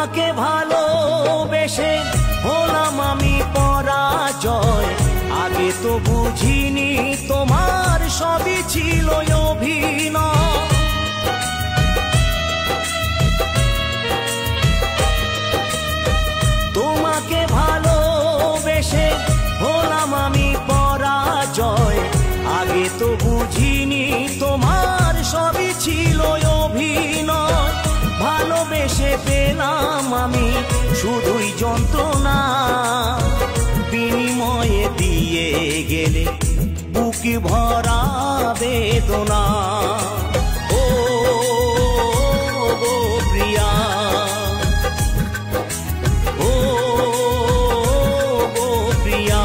তোমাকে ভালোবেসে হলাম আমি পরাজয়, আগে তো বুঝিনি তোমার সবই ছিল অভিনয়। তোমাকে ভালোবেসে হলাম আমি পরাজয়, আগে তো বুঝিনি তোমার সবই ছিল অভিনয়। ভালোবেসে পেলাম আমি শুধুই যন্ত্রণা, বিনিময়ে দিয়ে গেলে বুক ভরা বেদনা। ও গো প্রিয়া, ও গো প্রিয়া।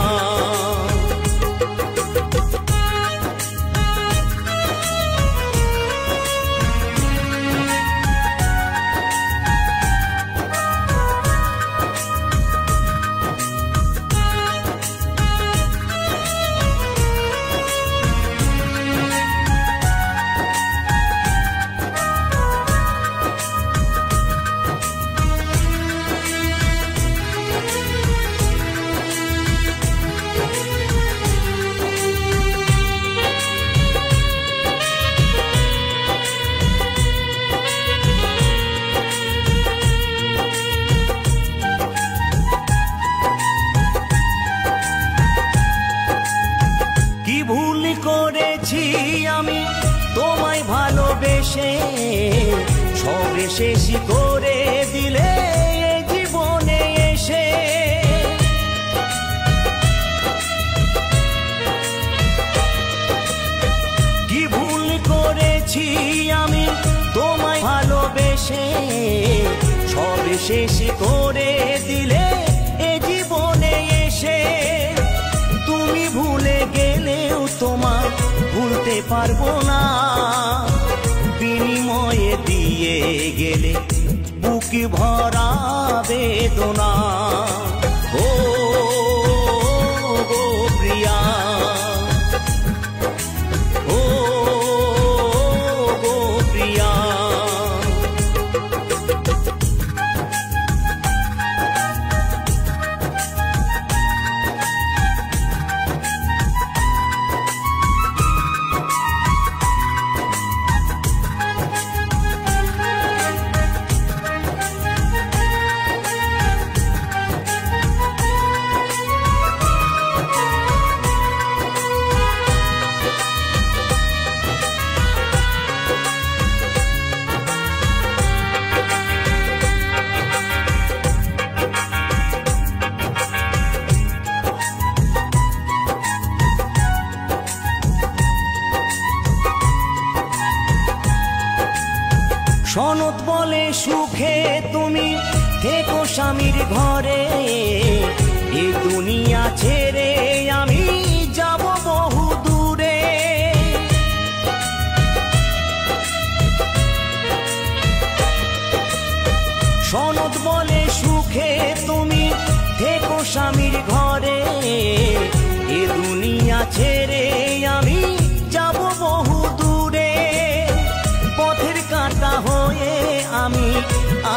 কি ভুল করেছি আমি তোমায় ভালোবেসে, সবে শেষ করে দিলে জীবনে এসে। কি ভুল করেছি আমি তোমায় ভালোবেসে, সবে শেষ করে দিলে জীবনে এসে। তুমি ভুলে গেলেও তোমার ভুলতে পারবো না, বিনিময়ে দিয়ে গেলে বুক ভরা বেদনা। ও গো প্রিয়া, ও গো প্রিয়া। সনদ বলে সুখে তুমি থেকো স্বামীর ঘরে, এই দুনিয়া ছেড়ে আমি যাব বহু দূরে। সনদ বলে সুখে তুমি থেকো স্বামীর ঘরে, এই দুনিয়া ছেড়ে আমি যাব বহু দূরে। পথের কাঁটা হয়ে আমি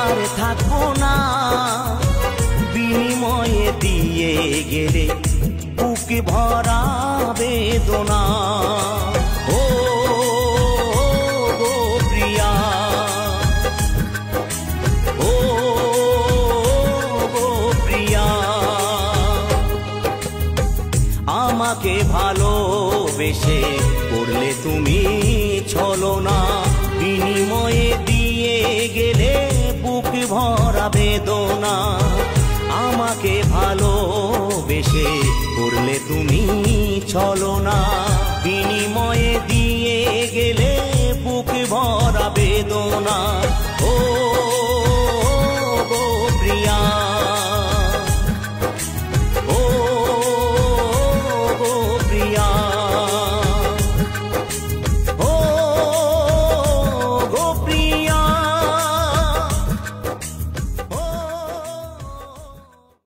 আর থাকবো না, বিনিময়ে দিয়ে গেলে বুক ভরা বেদনা। ও গো প্রিয়া, ও গো প্রিয়া। আমাকে ভালোবেসে করলে তুমি ছলনা, বিনিময়ে দিয়ে গেলে বুক ভরা বেদনা। আমাকে ভালোবেসে করলে তুমি ছলনা, বিনিময়ে দিয়ে গেলে বুক ভরা বেদনা।